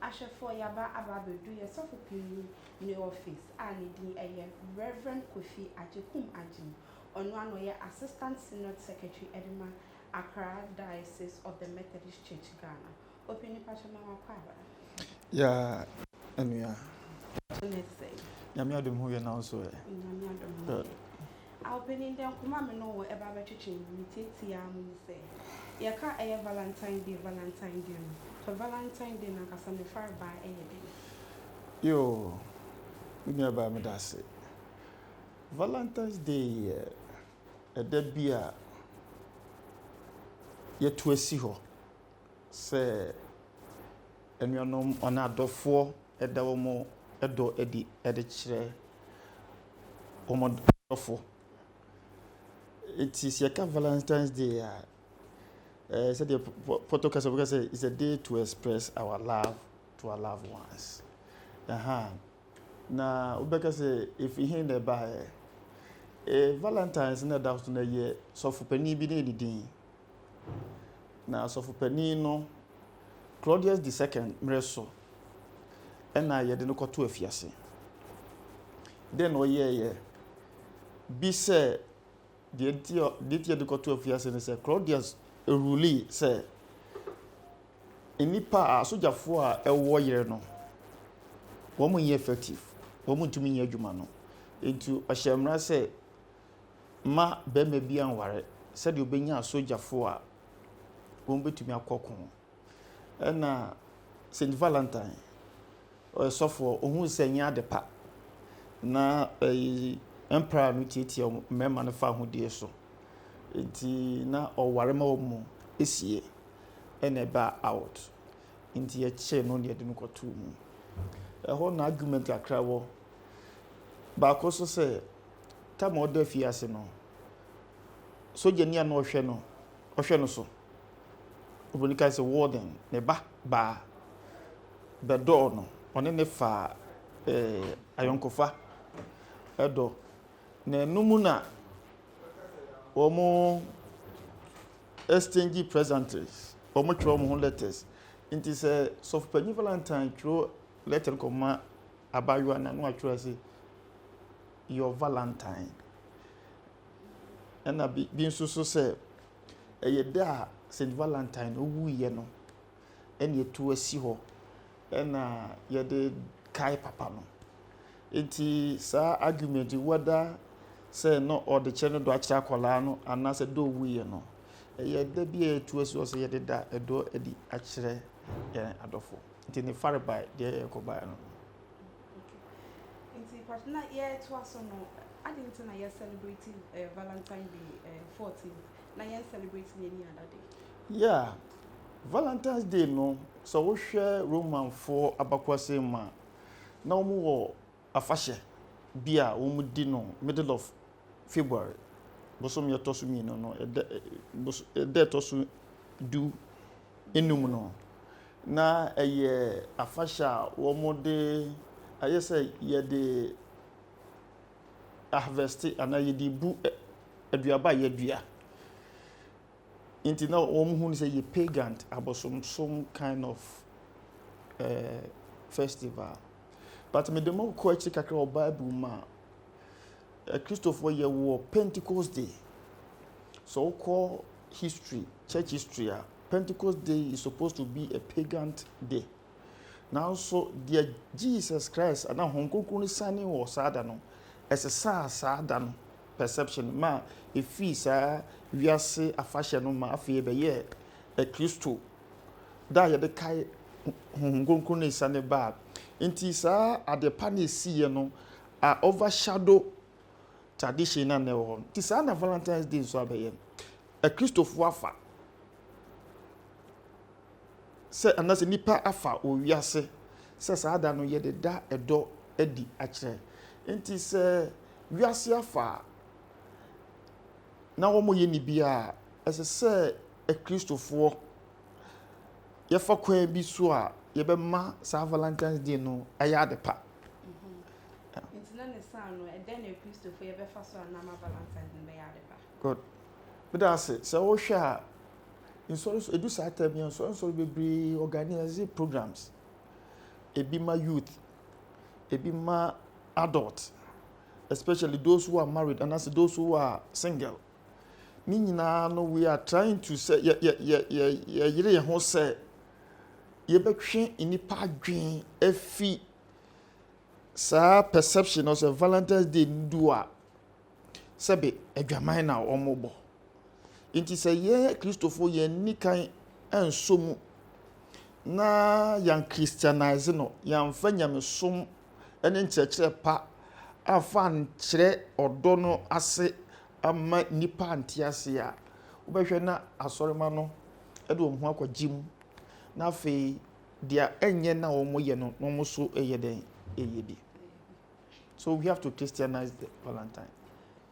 Ashefo yaba ababedu yesofo pini ne office anidi Reverend Kofi Ajekum Ajim ono ano ye Assistant Synod Secretary Edema Accra Diocese of the Methodist Church Ghana. Opini pachama wakwaba. Yeah, anyway. Let's say. Nyame adom hu ye na so e. Nyame adom. Opini dem kuma me no eba betwetwe miteti ya mu say. Yeka Valentine Day For Valentine Day, I can far by a Yo, we never made us. Valentine's Day, a dead beer, yet to a seaho. Say, and you know, on a door four, a domo, a door eddy, at a chair, or four. It is your Valentine's Day. Said the protocol is a day to express our love to our loved ones. Now, Ubeka say if you hear the by Valentine's in the doubt in a year, so for penny be the now, so for penny no Claudius II Mreso, and I had no got to a fiancé. Then, oh, yeah, be said the idea to go to a fiancé and say Claudius. Ruli say enipa asojafo a ewo yere no wo mo ye effective wo mo ntumi ye adwuma no entu ahyemra say ma be ma bi anware say de obenya asojafo a wo betumi akokon na Saint Valentine o sofo ohun se nya adepa na emperor no tietie mema no fa hodie so inti na oware ma omu esie eneba out inti ye che no ne de no kotu mu ho na argument akra wo ba ko so se ta mo do fiase no soje ni ana ohwe no so obonika se warden ne ba do no one ne fa ayonkofa edo na numu na omo exchange presents omo tro mo letters inti say so for Valentine tro letter koma abayo na no atro say your Valentine and bi nso so say eye da Saint Valentine owu ye no ene etu asi ho na ye de kai papa no inti sa argument whether say no or the channel do akira kola no anase do wuye no ye da bia etu asi o say ye da edo edi akire ye adofo nti ne fare by de ko ba no nti partner ye to aso no adinti na ye celebrating Valentine Day 14 na ye celebrating any other day. Yeah, Valentine's Day no so wo hwe Roman for abakwase ma na omo wo afahye bia wo mu di no middle of February bosom ye tosu mi no de tosu du enum no na eye afasha wo mo de ayese ye de harvest ana ye di bu aduaba ye dua inti na wo mu hu say ye pagan abosom some kind of festival but me demo ko echi kakra o Bible ma Christopher ye wo Pentecost Day. So called history, church history. Pentecost Day is supposed to be a pagan day. Now so dear Jesus Christ and now Hong Kong sani or sada no as a sada no perception ma if we are say a fashion no ma afie be ye a Christo da ye de kai Hong Kong sani ba inti sa at the pani see no overshadow tradition na newo ti sa na Valentine's Day so abaye a Christopher afa se anase nipa afa o wiase se sa da no ye de da edo edi akire enti se wiase afa na wo mo ye ni bia ese se a Christopher ye fa kwa bi so a ye be ma sa Valentine's Day no aya de pa Christopher ye be fa so na ma Valentine be ya de ba. Good. But that's it. So we share in so edu sa time so be organize programs ebi ma youth, ebi ma adult, especially those who are married and also those who are single. Ni nyinaa no, we are trying to say yɛyere yɛn ho sɛ yɛbɛtwe nnipa adwen afi saa perception of Valentine's Day ndu a sɛbe adwaman na ɔmobɔ. Nti sɛ yɛn Kristofo yɛn nikan ɛnso mu na yɛn Christianize no, yɛmfa nyamesom ɛne nkyerɛkyerɛ pa afa nkyerɛ ɔdɔ no ase ama nipa ante ase a wobɛhwɛ na asɔrema no ɛde wɔn ho akɔgye mu na afei deɛ ɛnyɛ na wɔn yɛ no wɔn so ɛyɛ den ɛyɛ bi. So we have to Christianize the Valentine.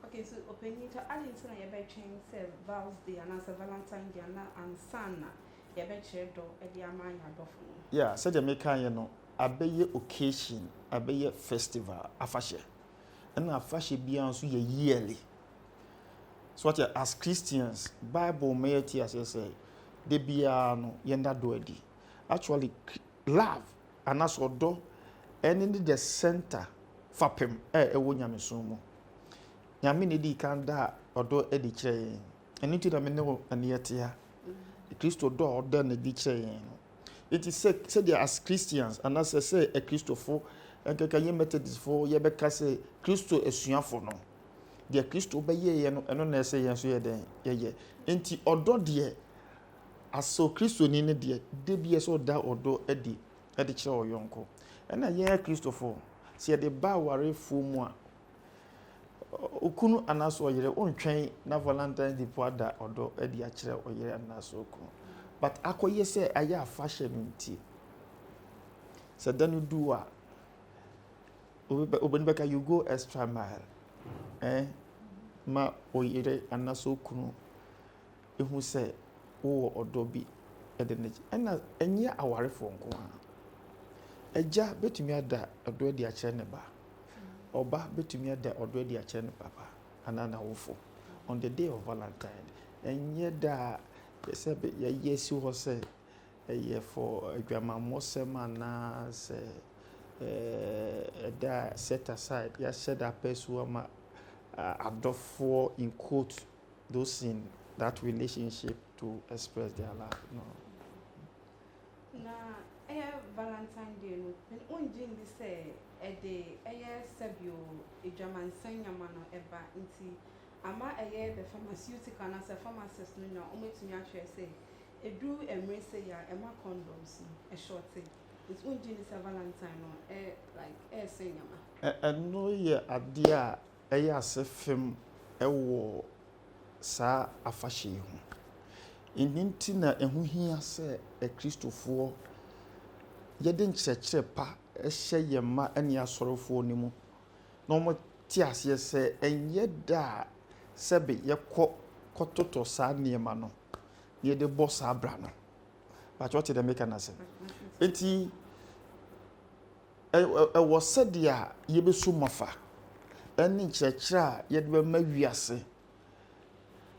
Okay, so openito adi nti na yɛbɛtwɛn sɛ Val's Day anaasɛ Valentine Day ana ansa na yɛbɛkyerɛ dɔ ɛde ama anyadɔfo no. Yeah, sɛdeɛ meka yɛ no abɛyɛ occasion, abɛyɛ festival, afahyɛ. Ɛna afahyɛ biara nso yɛ yearly. So what as Christians, Bible may tell us say de biara no yɛnda dɔ adi. Actually, love and as ɔdɔ ɛne the center fapem ɛwɔ nyamesom mu. Nyame ne di kan da ɔdɔ adi kyerɛ yɛn. Ɛno nti na me ne wo aneyɛte ha. Kristo dɔ ɔdɔ ne di kyerɛ yɛn no. It is said as Christians and as I say a Christofo nkeka yɛ Methodistfo yɛbɛka sɛ Kristo asuafo no. Deɛ Kristo bɛyɛ yɛ no ɛno na ɛsɛ yɛn so yɛ den yɛyɛ. Nti ɔdɔ deɛ aso Kristo ni ne deɛ de bi ɛsɛ ɔda ɔdɔ adi kyerɛ ɔyɔnko. Ɛna yɛn Kristofo sɛ yɛde ba awarefo mu a okunu anaso ɔyere ontwɛn na Valentine Day po ada ɔdɔ adi akyerɛ ɔyere anaso okunu. But akoye sɛ ayɛ afahyɛ no nti sɛ da no du a obɛni bɛka you go extra mile ma ɔyere anaso okunu ehu sɛ wowɔ ɔdɔ bi ɛde ne ɛna ɛnyɛ awarefo nko a agya betumi ada ɔdɔ adi akyerɛ ne ba ɔba betumi ada ɔdɔ adi akyerɛ ne papa anana wofo on the day of Valentine ɛnyɛ da sɛ yɛyɛ si hɔ sɛ ɛyɛ for adwamammɔsɛm anaa sɛ ɛda set aside yɛahyɛ da pɛ so ama adɔfoɔ in quote those in that relationship to express their love. No. Na Valentine Day no ongye ndi sɛ ɛde sɛbio adwamansan nyama no ɛba nti ama the pharmaceutical and the pharmacist no na ometumi ahwɛ sɛ edu emre sɛ ya ema condoms no shorty it ongye ndi sɛ Valentine no like sɛ nyama ɛno yɛ ade a ɛyɛ asɛfem ɛwɔ saa afahyɛ yi ho nti na ɛho hia sɛ Kristofoɔ yɛde nkyerɛkyerɛ pa ɛhyɛ yɛn ma ɛne asɔrefoɔ no mu na wɔn te aseɛ sɛ ɛnyɛ da sɛbe yɛkɔ kɔtotɔ saa nneɛma no yɛde bɔ saa bra no bakyɛ ɔte dɛ meka na sɛ enti ɛwɔ sɛdeɛ a yɛbɛso mafa ɛne nkyerɛkyerɛ a yɛde bɛma wiase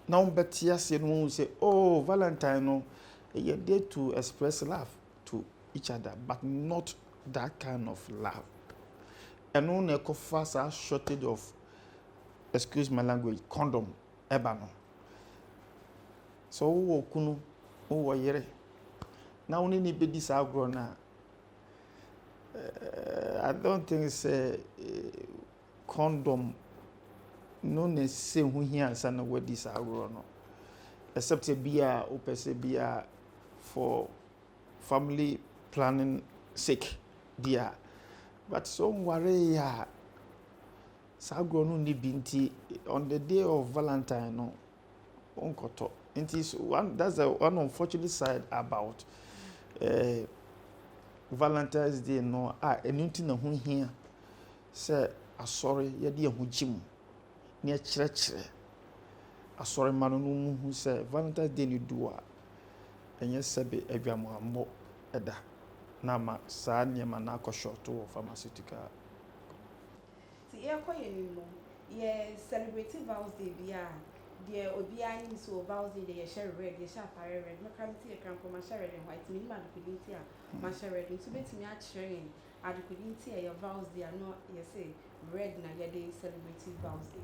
na wɔbɛte aseɛ no wɔn sɛ oh Valentine no yɛ day to express love to each other but not that kind of love ɛno na ɛkɔfa saa shortage of excuse my language condom eba no so wo kunu wo yere na woni ni bedi saa agro na I don't think say condom no ne se hu hia ansa na wadi saa agro no except bia o pese bia for family planning sake dia but so worry ya sagro no ni binti on the day of Valentine no onkoto nti one that's the one unfortunate side about Valentine's Day no enunti na ho hia se asori ye de ho gyim ne kyerɛkyerɛ asori ma no mu hu se Valentine's Day ni du a enye sebe adwamammo ɛda na ma saa nneɛma na akɔshɔto wɔ pharmaceutical ti yɛkɔ yɛ ni mu yɛ celebrate Val's Day bia deɛ obiara nim so vows de yɛhyɛ red yɛhyɛ atare red mɛka nti yɛ krampo ma hyɛ red and white minimum adekodi nti a ma hyɛ red nti betumi akyerɛ yɛn adekodi nti a yɛ vows de ano yɛsɛ red na yɛde celebrate vows de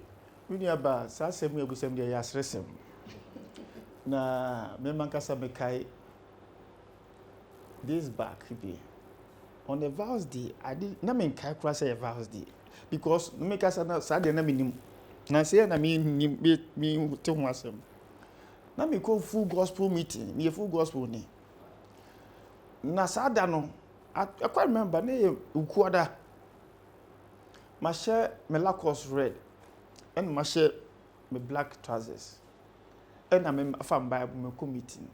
Unia ba saa asɛm yɛ busɛm deɛ yɛ asresɛm na me mankasa mekai this back be on the vows day I did na me kai kura say vows day because no make us na saa de na me nim na say na me te ho asɛm na me ko full gospel meeting me full gospel ni na saa da no I quite remember na ye ukuada ma share me Lacoste red and ma share me black trousers and na me afam Bible me ko meeting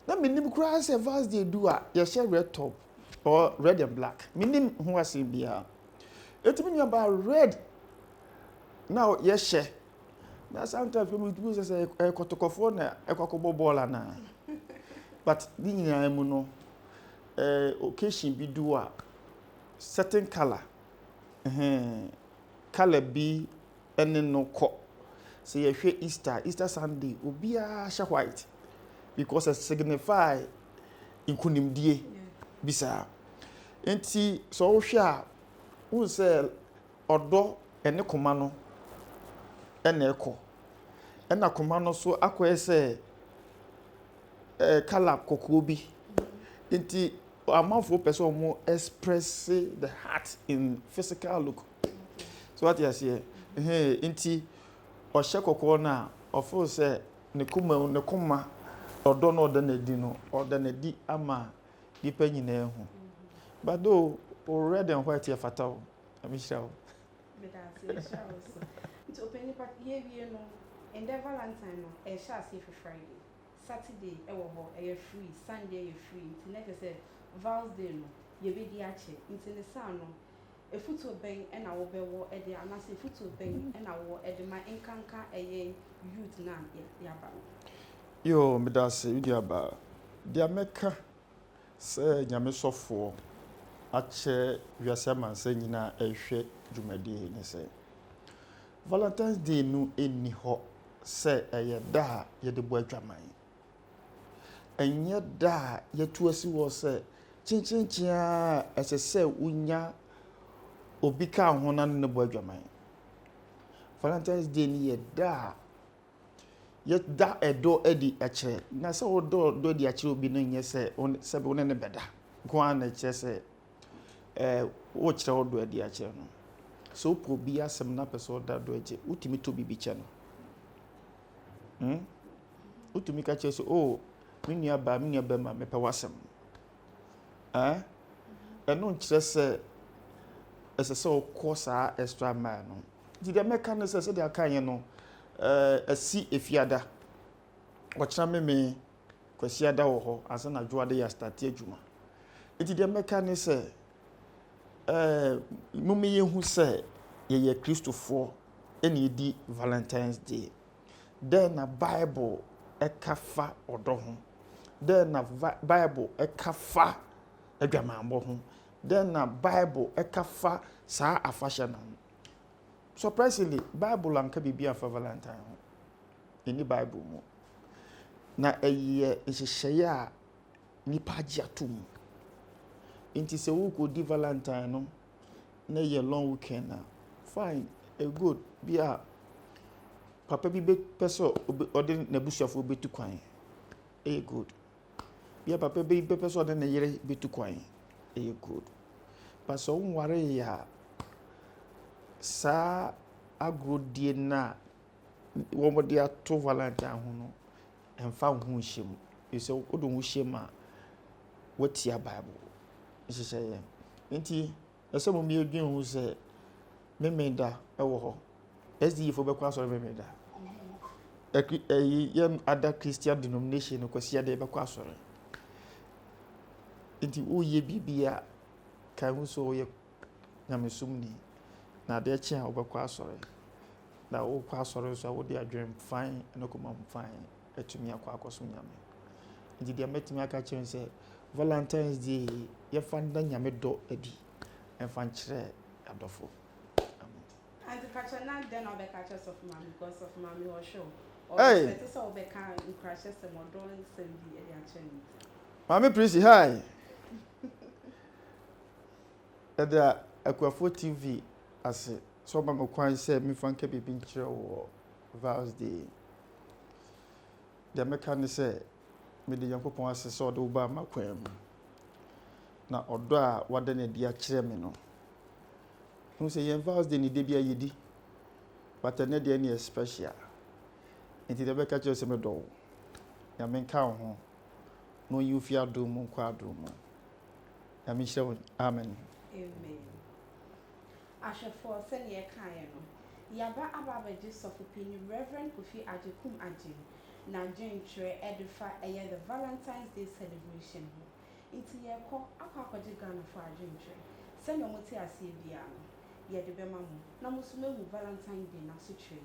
na me nim kura say vows day do a ye share red top or red and black minim ho asem bia etimi nya ba red now yes share na sometimes we do say ekotokofo na ekwakobo ball na but ni nyina mu no occasion bi do a certain color color bi ene no ko say ye hwe Easter Sunday obia hwe white because it signify inkunimdie bisa enti so wo hwe a wo se odo ene koma no ene ekọ ena koma no so akoye se kala kokko bi enti amafo person mo express the heart in physical look so what you say enti o hye kokko na ofo se ne koma odo no odo na di no odo na di ama dipa nyina ehu but though red and white ya fatal amishrawo it's open part here no and the Valentine no e sha say for Friday Saturday e wo ho e free Sunday e free nti next say vows day no ye be di ache nti ne sa no e futo ben e na wo be wo e de anase futo ben e na wo e de ma enkanka e youth na ya ba yo medase udi aba dia meka se nyame sofo ache wiase mansa nyina ehwe dwumadi ne se Valentine's Day no eni ho se eye da ye de bo adwaman enye da ye tuasi wo se chinchinchia esese unya obi ka ho na ne bo adwaman Valentine's Day ni ye da ye da edo edi akire na se wo do di akire obi no nye se se be ne beda ko an na kire se wo kire wo do edi akire no so po bi asem na person da do eje utimi to bibi che no utimi ka che so oh me nua ba ma me pe wasem eno nkire se esese o kosa extra mile no di de meka no se de aka yen no asi efiada ochira me kwasiada wo ho asa na dwoade ya start adwuma enti de meka ne se mummy yehu se ye Christopher eni di Valentine's Day then na Bible ekafa odo ho then na Bible ekafa adwamambo ho then na Bible ekafa saa afasha na surprisingly Bible anka bibia for Valentine ho eni Bible mu na eye ehyehyeye a nipa agye atom inti se wo ko di Valentine no na ye long weekend na fine a good bia papa bi be peso ode na busuafo betu kwan good bia papa bi be peso ode na yere betu kwan good but so nware ya sa agrodie na wo mo dia to Valentine ho no emfa ho hyem ise odo ho hyem a watia Bible isese nti ese mo mi edwen hu se memenda ewo ho SDE fo be kwa so memenda ye other Christian denomination no kwasi ade be kwa so nti o ye bibia kan hu so ye nyamesumni na de chi a obekwa so na o kwa so so wo de adwen fine na ko mam fine etumi akwa akoso nyame nti de metimi aka chen se Valentine's Day ye fanda nyame do edi enfan kire adofo and the catcher na then I'll be catchers of mommy because of mommy or show Hey. Expect so be kan crash some or don't send the action. Mami Prissy, hi. Ada Akwafo TV ase so ba me kwan se me fanka bibi nkyere wo Vows Day. De me kan se me de Yankopon ase so de wo ba makwan mu. Na odo a wada na di a kire me no. Hu se yen Vows Day ni de bia yedi. But na de any special. Enti de be ka kire se me do. Ya me kan ho. No you fi adom mu kwa adom mu. Ya me hye amen. Amen. Ashafo senior Kayano. Yaba Ababaji Sofupini, Reverend Kofi Ajekum Ajim, Nigerian Tre Edify the Valentine's Day celebration. Into your call, Akaji Ghana for Ajim Tre. Send your Mutia Sibiano. Yedibemamu, Namusume Valentine's Day Nasutre.